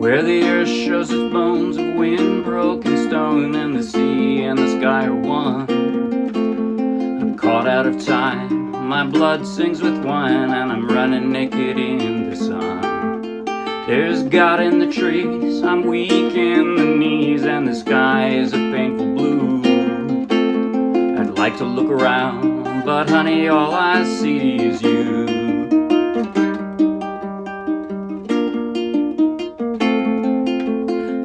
where the earth shows its bones of wind-broken stone, and the sea and the sky are one. I'm caught out of time, my blood sings with wine, and I'm running naked in the sun. There's God in the trees, I'm weak in the knees, and the sky is a painful blue. I'd like to look around, but honey, all I see is you.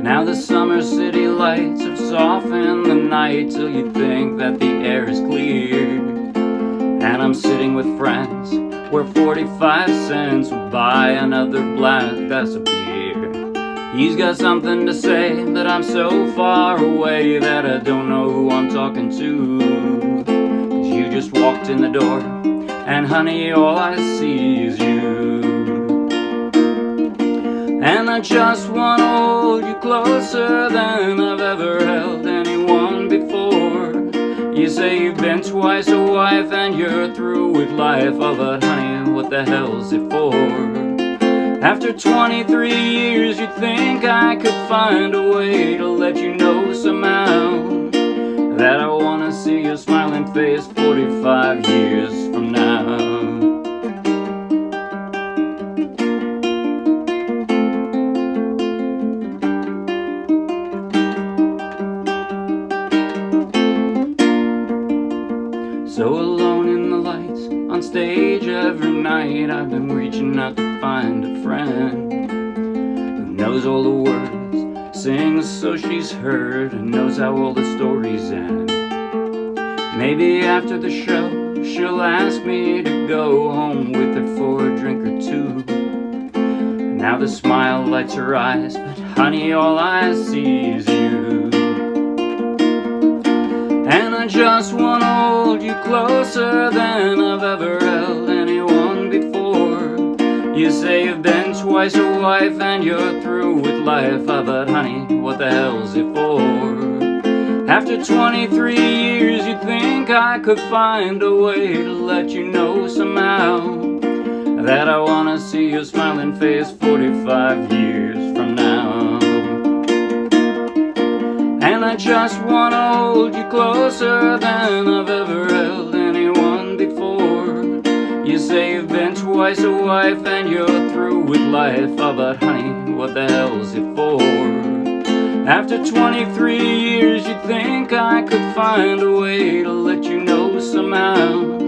Now the summer city lights have softened the night till you think that the air is clear. And I'm sitting with friends where 45 cents would buy another glass of beer. He's got something to say, but I'm so far away that I don't know who I'm talking to. 'Cause you just walked in the door, and honey, all I see is you. And I just wanna hold you closer than I've ever held anyone before. You say you've been twice a wife and you're through with life. Oh, but honey, what the hell's it for? After 23 years, you'd think I could find a way to let you know somehow that I wanna see your smiling face 45 years from now. So alone in the lights, on stage every night, I've been reaching out to find a friend who knows all the words, sings so she's heard, and knows how all the stories end. Maybe after the show, she'll ask me to go home with her for a drink or two. Now the smile lights her eyes, but honey, all I see is you. And I just wanna hold you closer than I've ever held anyone before. You say you've been twice a wife and you're through with life. Ah, but honey, what the hell's it for? After 23 years, you'd think I could find a way to let you know somehow that I wanna see your smiling face 45 years from now. And I just wanna hold you closer than I've ever held anyone before. You say you've been twice a wife and you're through with life. Oh, but honey, what the hell's it for? After 23 years, you'd think I could find a way to let you know somehow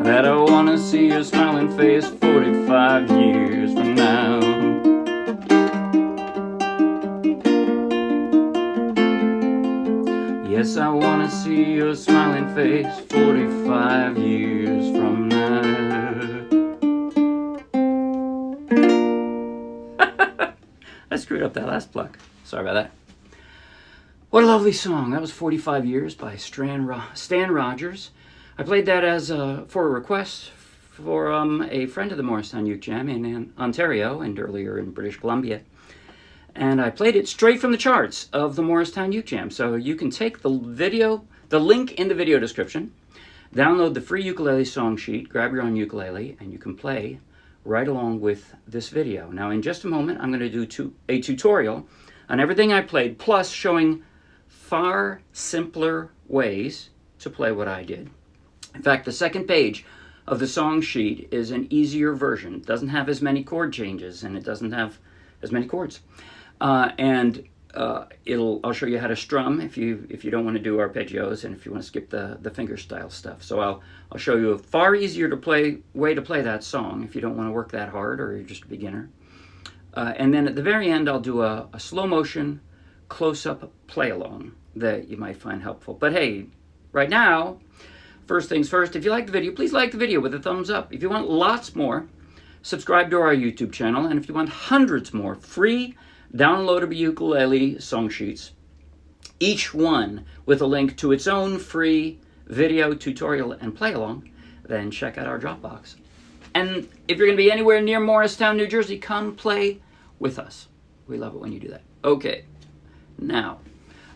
that I wanna see your smiling face 45 years from now. Yes, I wanna see your smiling face 45 years from now. I screwed up that last pluck. Sorry about that. What a lovely song. That was 45 Years by Stan Rogers. I played that as for a request for a friend of the MorristownUkeJam in Ontario and earlier in British Columbia. And I played it straight from the charts of the MorristownUkeJam. So you can take the video, the link in the video description, download the free ukulele song sheet, grab your own ukulele, and you can play right along with this video. Now, in just a moment, I'm going to do a tutorial on everything I played, plus showing far simpler ways to play what I did. In fact, the second page of the song sheet is an easier version. It doesn't have as many chord changes, and it doesn't have as many chords. I'll show you how to strum if you don't want to do arpeggios and if you want to skip the finger style stuff. So I'll show you a far easier way to play that song if you don't want to work that hard or you're just a beginner. And then at the very end, I'll do a slow motion close-up play along that you might find helpful. But hey, right now, first things first, if you like the video, please like the video with a thumbs up. If you want lots more, subscribe to our YouTube channel. And if you want hundreds more free downloadable ukulele song sheets, each one with a link to its own free video tutorial and play along, then check out our Dropbox. And if you're going to be anywhere near Morristown, New Jersey, come play with us. We love it when you do that. Okay, now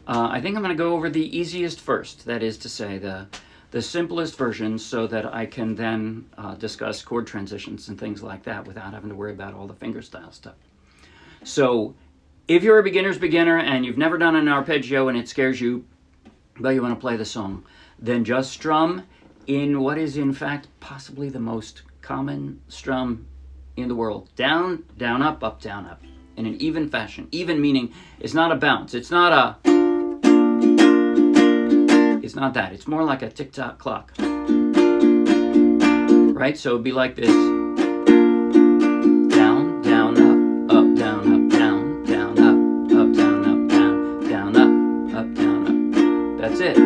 I think I'm going to go over the easiest first. That is to say, the simplest version, so that I can then discuss chord transitions and things like that without having to worry about all the fingerstyle stuff. So If you're a beginner's beginner and you've never done an arpeggio and it scares you, but you want to play the song, then just strum in what is in fact possibly the most common strum in the world. Down, down, up, down, up. In an even fashion. Even meaning it's not a bounce. It's not that. It's more like a tick-tock clock. Right? So it'd be like this. Down, down, up, down, up, down, down, up, down, up, down, down, up, down, up. That's it.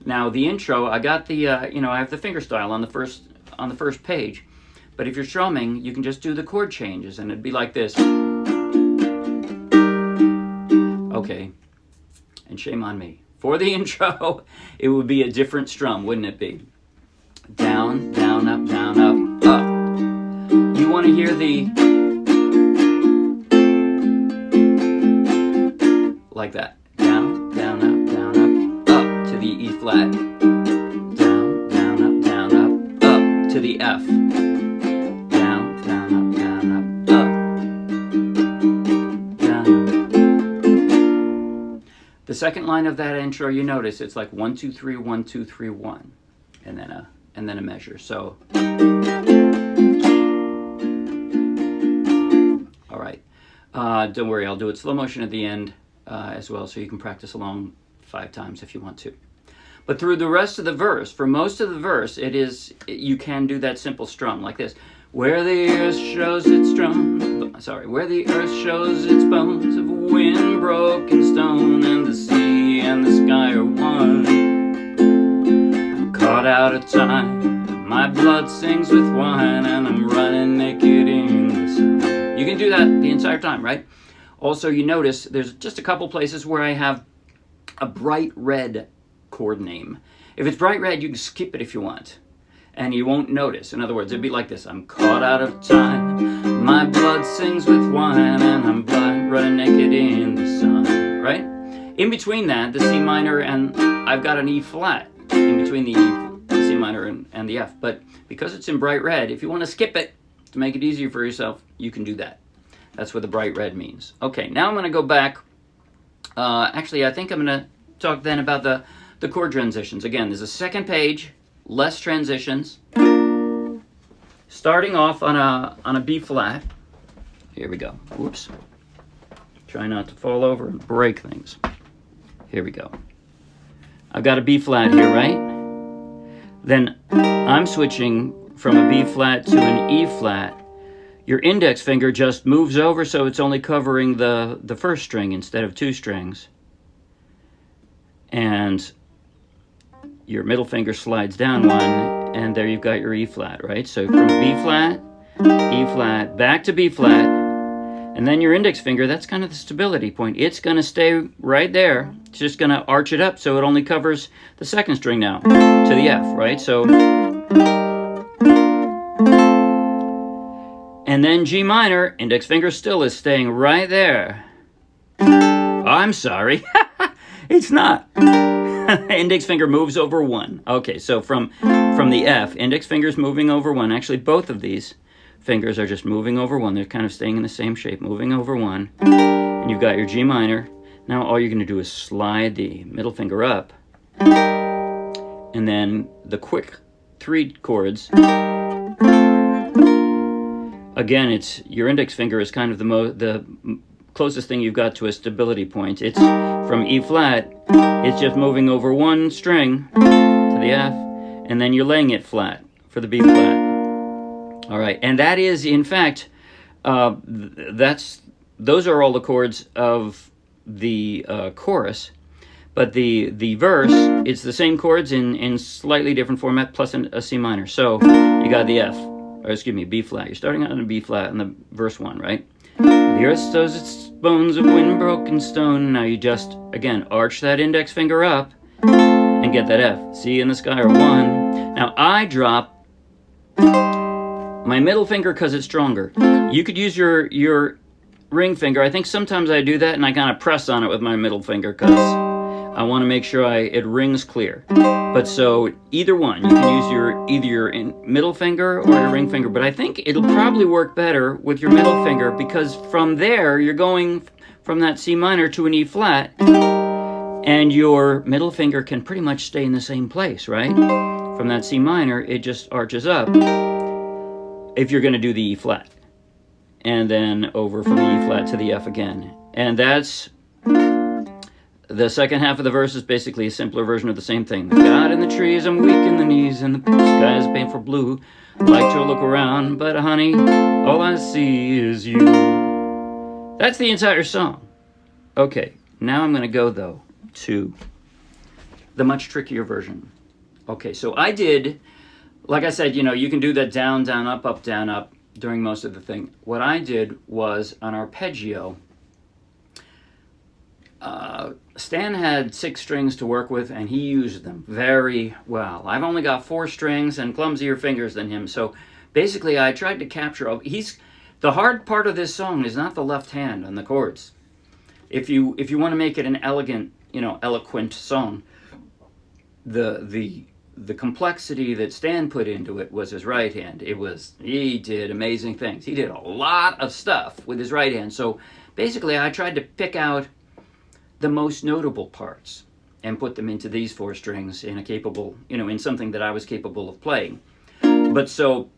Now the intro, I got the, I have the fingerstyle on the first page. But if you're strumming, you can just do the chord changes, and it'd be like this. Okay, and shame on me. For the intro, it would be a different strum, wouldn't it be? Down, down, up, up. You want to hear the... like that. Down, down, up, up to the E flat. Down, down, up, up to the F. Down, down, up, up. Down. The second line of that intro, you notice it's like 1, 2, 3, 1, 2, 3, 1, and then a measure. So, all right. Don't worry, I'll do it slow motion at the end as well, so you can practice along 5 times if you want to. But through the rest of the verse, for most of the verse, you can do that simple strum like this. Where the earth shows its where the earth shows its bones of wind, broken stone, and the sea and the sky are one. I'm caught out of time, my blood sings with wine, and I'm running naked in the sun. You can do that the entire time, right? Also, you notice there's just a couple places where I have a bright red chord name. If it's bright red, you can skip it if you want, and you won't notice. In other words, it'd be like this. I'm caught out of time, my blood sings with wine, and I'm blind, running naked in the sun, right? In between that, the C minor, and I've got an E flat in between the C minor and the F. But because it's in bright red, if you want to skip it to make it easier for yourself, you can do that. That's what the bright red means. Okay, now I'm going to go back. Actually, I think I'm going to talk then about the chord transitions. Again, there's a second page, less transitions. Starting off on a B flat. Here we go. Whoops. Try not to fall over and break things. Here we go. I've got a B flat here, right? Then I'm switching from a B flat to an E flat. Your index finger just moves over so it's only covering the first string instead of 2 strings. And your middle finger slides down 1, and there you've got your E flat, right? So from B flat, E flat, back to B flat, and then your index finger, that's kind of the stability point. It's going to stay right there. It's just going to arch it up so it only covers the second string now to the F, right? So, and then G minor, index finger still is staying right there. I'm sorry. It's not. Index finger moves over 1. Okay, so from the F, index finger's moving over 1. Actually, both of these fingers are just moving over 1. They're kind of staying in the same shape, moving over 1. And you've got your G minor. Now all you're going to do is slide the middle finger up. And then the quick 3 chords. Again, it's your index finger is kind of the closest thing you've got to a stability point. It's from E flat, it's just moving over 1 string to the F, and then you're laying it flat for the B flat. All right, and that is, in fact, those are all the chords of the chorus, but the verse, it's the same chords in slightly different format plus a C minor. So you got the F, or excuse me, B flat. You're starting out on a B flat in the verse 1, right? The earth shows its bones of wind, broken stone. Now you just, again, arch that index finger up and get that F. C and the sky are 1. Now I drop my middle finger because it's stronger. You could use your ring finger. I think sometimes I do that and I kind of press on it with my middle finger because I want to make sure it rings clear. But so either one, you can use either your middle finger or your ring finger. But I think it'll probably work better with your middle finger because from there you're going from that C minor to an E flat, and your middle finger can pretty much stay in the same place, right? From that C minor, it just arches up if you're going to do the E flat. And then over from the E flat to the F again. And that's the second half of the verse is basically a simpler version of the same thing. God in the trees, I'm weak in the knees, and the sky is painful blue. I'd like to look around, but honey, all I see is you. That's the entire song. Okay, now I'm going to go, though, to the much trickier version. Okay, so I did, like I said, you know, you can do that down, down, up, down, up during most of the thing. What I did was an arpeggio. Stan had 6 strings to work with, and he used them very well. I've only got 4 strings and clumsier fingers than him, so basically I tried to capture. The hard part of this song is not the left hand on the chords. If you want to make it an elegant, you know, eloquent song, the complexity that Stan put into it was his right hand. He did amazing things. He did a lot of stuff with his right hand. So basically I tried to pick out the most notable parts and put them into these 4 strings in in something that I was capable of playing. But so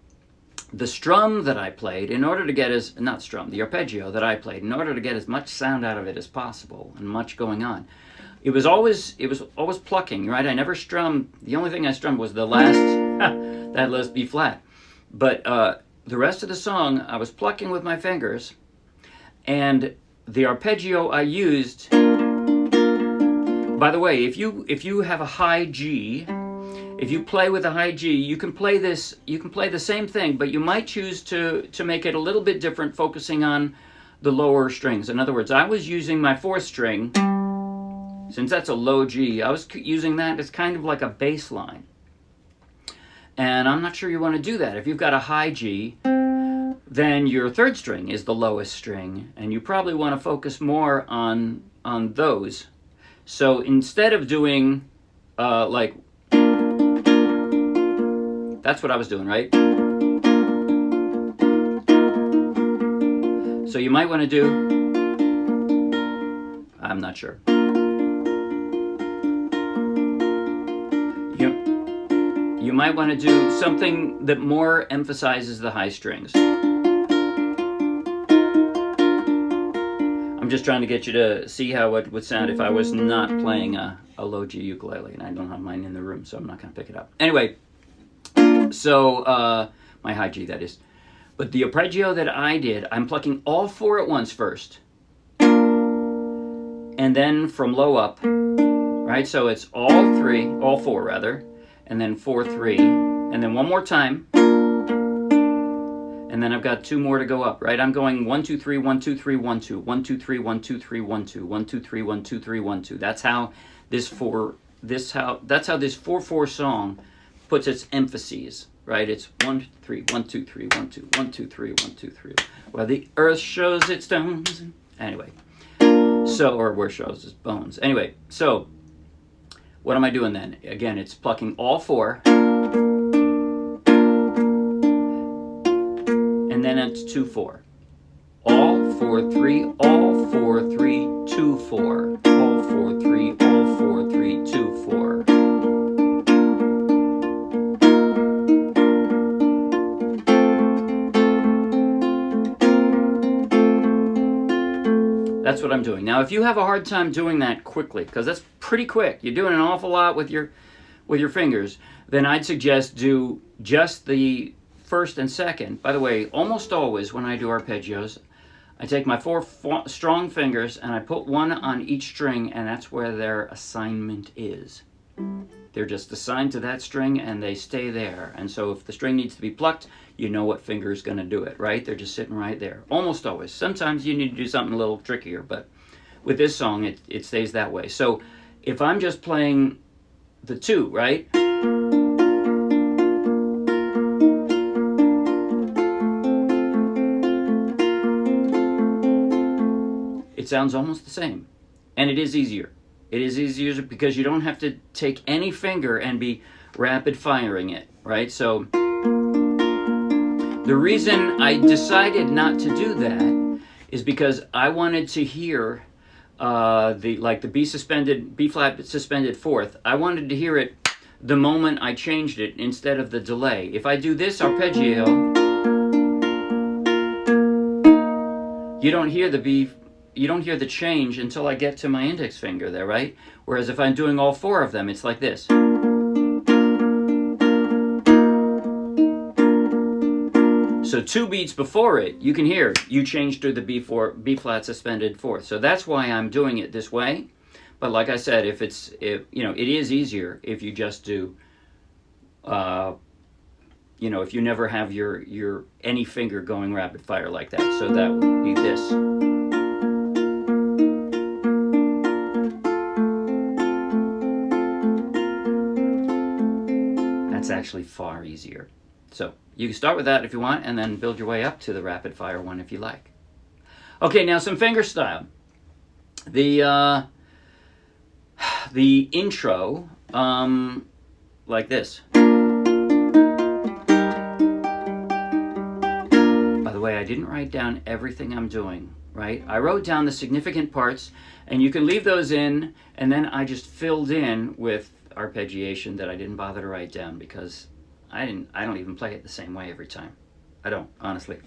the strum that I played, the arpeggio that I played, in order to get as much sound out of it as possible and much going on, it was always plucking, right? I never strummed. The only thing I strummed was the last B flat. But the rest of the song, I was plucking with my fingers, and the arpeggio I used. By the way, if you have a high G, if you play with a high G, you can play the same thing, but you might choose to make it a little bit different, focusing on the lower strings. In other words, I was using my 4th string, since that's a low G, I was using that as kind of like a bass line. And I'm not sure you want to do that. If you've got a high G, then your 3rd string is the lowest string, and you probably want to focus more on those. So instead of doing like, that's what I was doing, right? So you might want to do, I'm not sure. You might want to do something that more emphasizes the high strings. I'm just trying to get you to see how it would sound if I was not playing a low G ukulele, and I don't have mine in the room, so I'm not going to pick it up. Anyway, so my high G, that is. But the arpeggio that I did, I'm plucking all 4 at once first, and then from low up, right? So it's all 4 rather, and then 4, 3, and then one more time. And then I've got 2 more to go up, right? I'm going 1, 2, 3, 1, 2, 3, 1, 2, 1, 2, 3, 1, 2, 3, 1, 2, 1, 2, 3, 1, 2, 3, 1, 2. That's how this 4/4 song puts its emphases, right? It's 1, 3, 1, 2, 3, 1, 2, 1, 2, 3, 1, 2, 3. Well, the earth shows its stones. Anyway, or where shows its bones. Anyway, so what am I doing then? Again, it's plucking all 4. And then it's 2, 4. All 4, 3, all 4, 3, 2, 4. All 4, 3, all 4, 3, 2, 4. That's what I'm doing. Now, if you have a hard time doing that quickly, because that's pretty quick, you're doing an awful lot with your fingers, then I'd suggest do just the 1st and 2nd. By the way, almost always when I do arpeggios, I take my 4 strong fingers and I put 1 on each string, and that's where their assignment is. They're just assigned to that string and they stay there. And so if the string needs to be plucked, you know what finger is going to do it, right? They're just sitting right there. Almost always. Sometimes you need to do something a little trickier, but with this song, it stays that way. So if I'm just playing the 2, right? It sounds almost the same, and it is easier. It is easier because you don't have to take any finger and be rapid firing it, right? So the reason I decided not to do that is because I wanted to hear the B flat suspended fourth. I wanted to hear it the moment I changed it instead of the delay. If I do this arpeggio, you don't hear the change until I get to my index finger there, right? Whereas if I'm doing all four of them, it's like this. So 2 beats before it, you can hear you changed to the B flat suspended fourth. So that's why I'm doing it this way. But like I said, it is easier if you just do, if you never have your any finger going rapid fire like that. So that would be this. That's actually far easier. So you can start with that if you want, and then build your way up to the rapid fire one if you like. Okay, now some finger style. The intro, like this. By the way, I didn't write down everything I'm doing, right? I wrote down the significant parts, and you can leave those in, and then I just filled in with arpeggiation that I didn't bother to write down because I don't even play it the same way every time. I don't, honestly.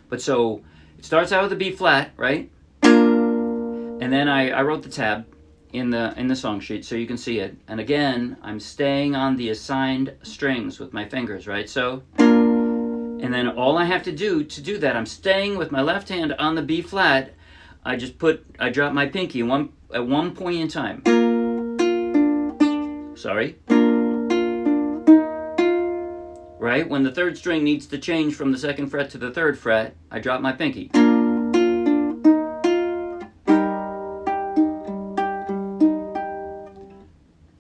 But so it starts out with a B flat, right? And then I wrote the tab in the song sheet so you can see it. And again, I'm staying on the assigned strings with my fingers, right? So, and then all I have to do that, I'm staying with my left hand on the B flat. I drop my pinky at one point in time. Sorry. Right? When the third string needs to change from the second fret to the third fret, I drop my pinky.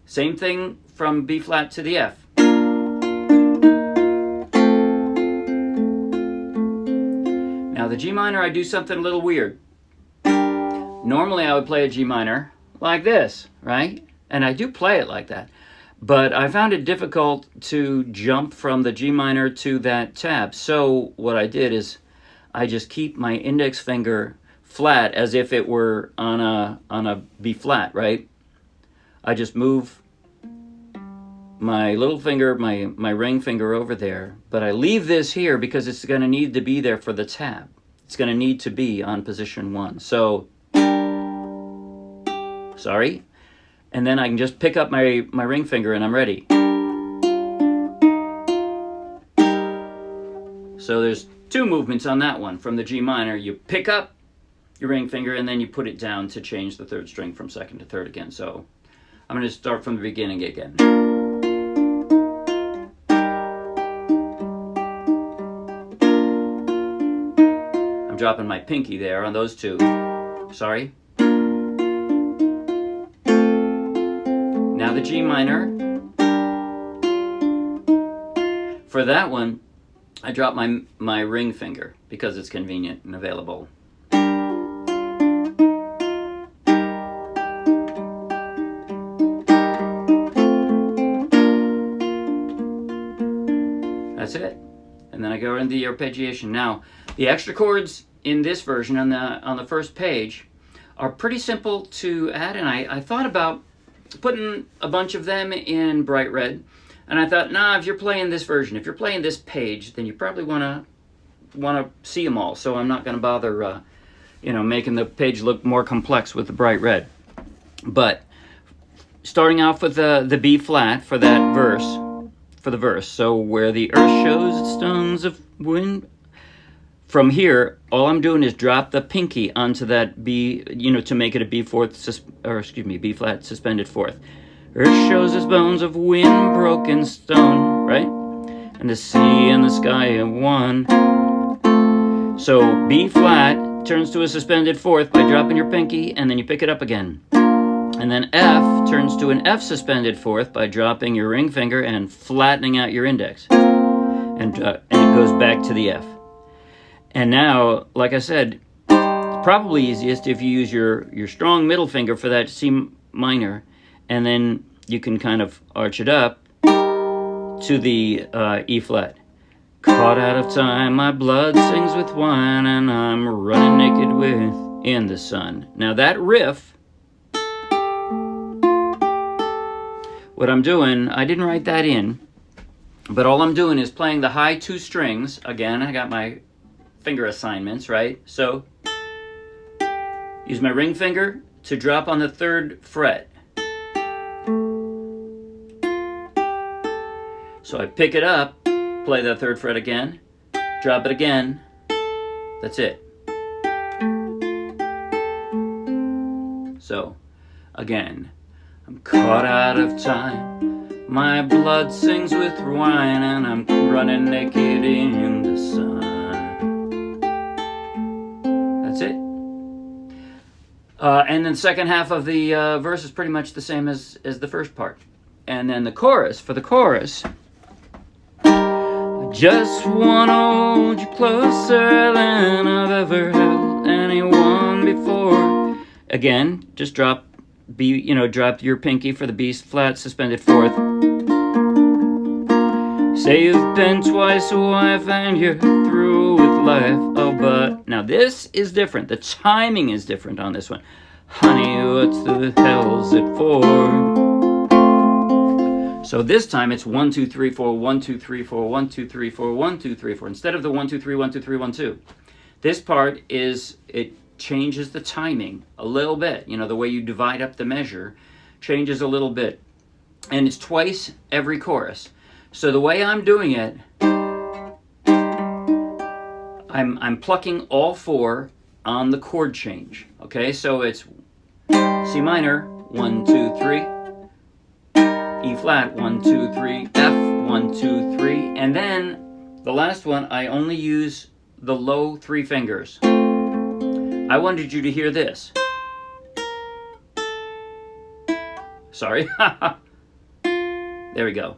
Same thing from B flat to the F. Now the G minor, I do something a little weird. Normally I would play a G minor like this, right? And I do play it like that. But I found it difficult to jump from the G minor to that tab. So what I did is I just keep my index finger flat as if it were on a B flat, right? I just move my little finger, my ring finger over there, but I leave this here because it's going to need to be there for the tab. It's going to need to be on position 1. So, sorry. And then I can just pick up my ring finger and I'm ready. So there's 2 movements on that one. From the G minor, you pick up your ring finger and then you put it down to change the third string from second to third again. So I'm going to start from the beginning again. I'm dropping my pinky there on those 2. Sorry. Now the G minor. For that one, I drop my ring finger because it's convenient and available. That's it. And then I go into the arpeggiation. Now, the extra chords in this version on the first page are pretty simple to add, and I thought about putting a bunch of them in bright red, and I thought, nah, if you're playing this version, if you're playing this page, then you probably want to see them all, so I'm not going to bother making the page look more complex with the bright red. But starting off with the B flat for that verse, so where the earth shows its stones of wind, from here, all I'm doing is drop the pinky onto that B, to make it a B flat suspended fourth. Earth shows its bones of wind broken stone, right? And the sea and the sky are one. So B flat turns to a suspended fourth by dropping your pinky, and then you pick it up again. And then F turns to an F suspended fourth by dropping your ring finger and flattening out your index. And it goes back to the F. And now, like I said, probably easiest if you use your strong middle finger for that C minor, and then you can kind of arch it up to the E flat. caught out of time, my blood sings with wine, and I'm running naked within the sun. Now that riff, what I'm doing, I didn't write that in, but all I'm doing is playing the high 2 strings. Again, I got my finger assignments, right? So, use my ring finger to drop on the 3rd fret. So I pick it up, play that 3rd fret again, drop it again, that's it. So, again, I'm caught out of time, my blood sings with wine, and I'm running naked in the sun. That's it. And then the second half of the verse is pretty much the same as the first part. And then the chorus, for the chorus, I just want to hold you closer than I've ever held anyone before. Again, just drop drop your pinky for the B flat suspended 4th. Say you've been twice a wife and you're through with life. Oh, but now this is different. The timing is different on this one. Honey, what's the hell's it for? So this time it's 1 2 3 4 1 2 3 4 1 2 3 4 1 2 3 4 instead of the 1 2 3 1 2 3 1 2. This part it changes the timing a little bit. You know, the way you divide up the measure changes a little bit, and it's twice every chorus. So the way I'm doing it, I'm plucking all 4 on the chord change. Okay, so it's C minor 1 2 3, E flat 1 2 3, F 1 2 3, and then the last one I only use the low 3 fingers. I wanted you to hear this. Sorry. There we go.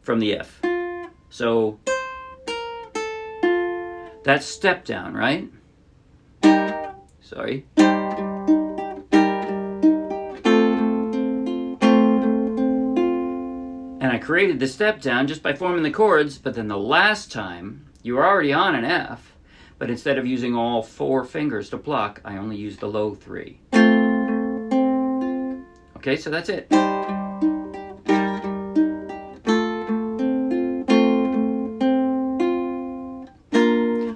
From the F. So that's step down, right? Sorry. And I created the step down just by forming the chords, but then the last time you were already on an F, but instead of using all 4 fingers to pluck, I only used the low 3. Okay, so that's it.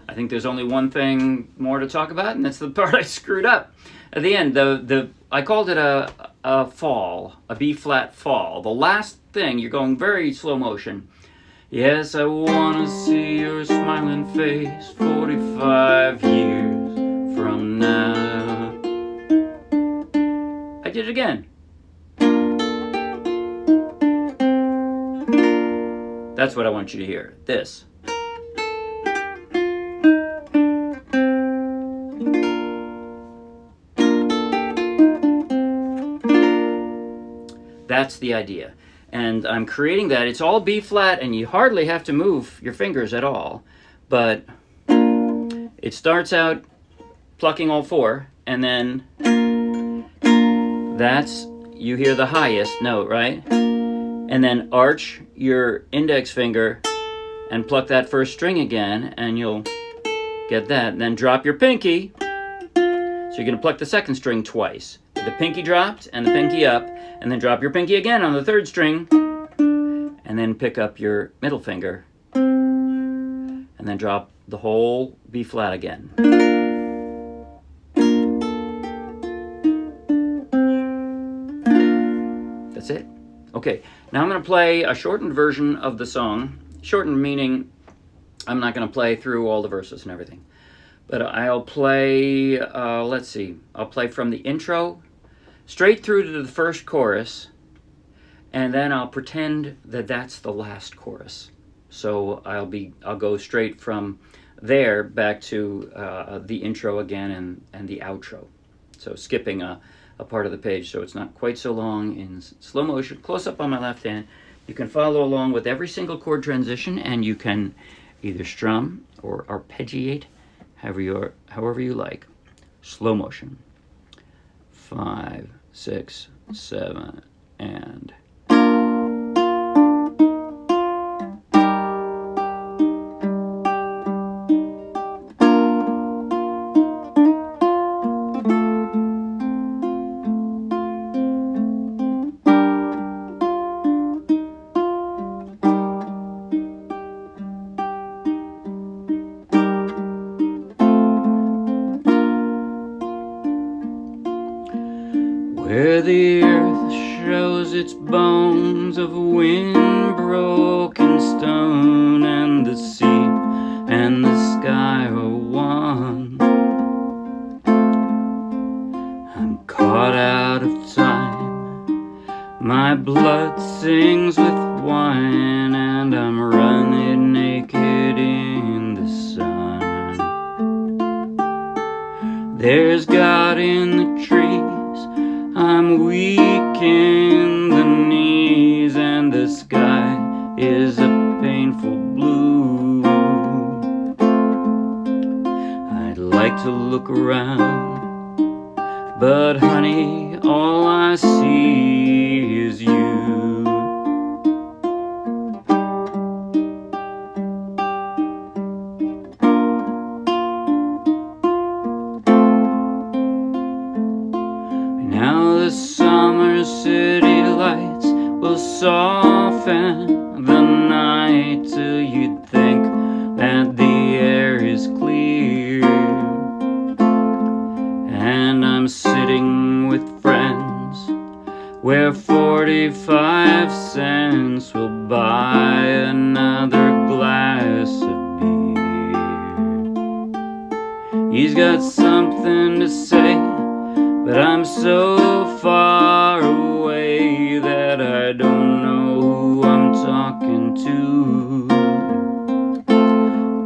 I think there's only one thing more to talk about, and that's the part I screwed up at the end. I called it a fall, a B flat fall. The last thing, you're going very slow motion. Yes, I wanna see your smiling face 45 years from now. I did it again. That's what I want you to hear. This. That's the idea. And I'm creating that. It's all B flat, and you hardly have to move your fingers at all. But it starts out plucking all 4, and then you hear the highest note, right? And then arch your index finger and pluck that first string again, and you'll get that. And then drop your pinky. So you're going to pluck the second string twice. The pinky dropped and the pinky up, and then drop your pinky again on the 3rd string, and then pick up your middle finger, and then drop the whole B flat again. That's it. Okay, now I'm going to play a shortened version of the song. Shortened meaning I'm not going to play through all the verses and everything. But I'll play, let's see, I'll play from the intro straight through to the first chorus, and then I'll pretend that that's the last chorus. So I'll go straight from there back to the intro again and the outro. So skipping a part of the page, so it's not quite so long in slow motion. Close up on my left hand. You can follow along with every single chord transition, and you can either strum or arpeggiate, however you like. Slow motion. 5, 6, 7, and where the earth shows its bones of wind-broken stone, and the sea and the sky are one. I'm caught out of time, my blood sings with wine, and I'm running naked in the sun. There's God in the trees, I'm weak in the knees, and the sky is a painful blue. I'd like to look around, but honey, all I see is you. Now the summer city lights will soften the night till you'd think that the air is clear. And I'm sitting with friends where 45 cents will buy another glass of beer. He's got something to say, but I'm so far away that I don't know who I'm talking to.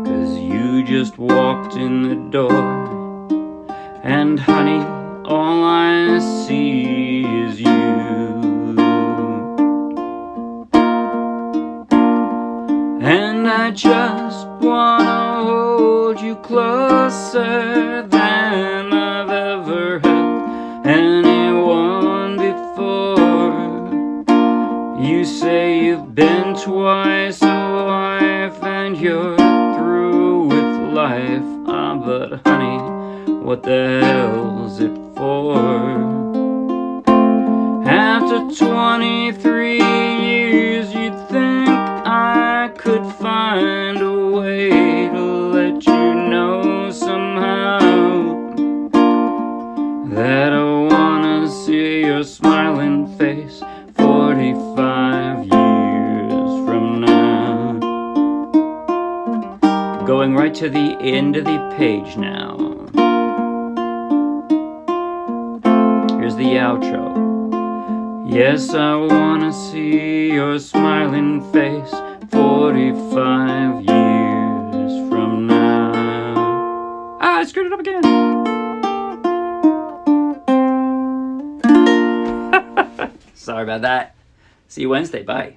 'Cause you just walked in the door, and honey, all I see is you. And I just wanna hold you closer than I've ever held anyone before. You say you've been twice a wife and you're through with life. But honey, what the hell's it for? After 23 years, you'd think I could find a way to let you know somehow that I wanna see your smiling face 45 years from now. Going right to the end of the page now. Here's the outro. Yes, I wanna see your smiling face 45 years from now. I screwed it up again. Sorry about that. See you Wednesday. Bye.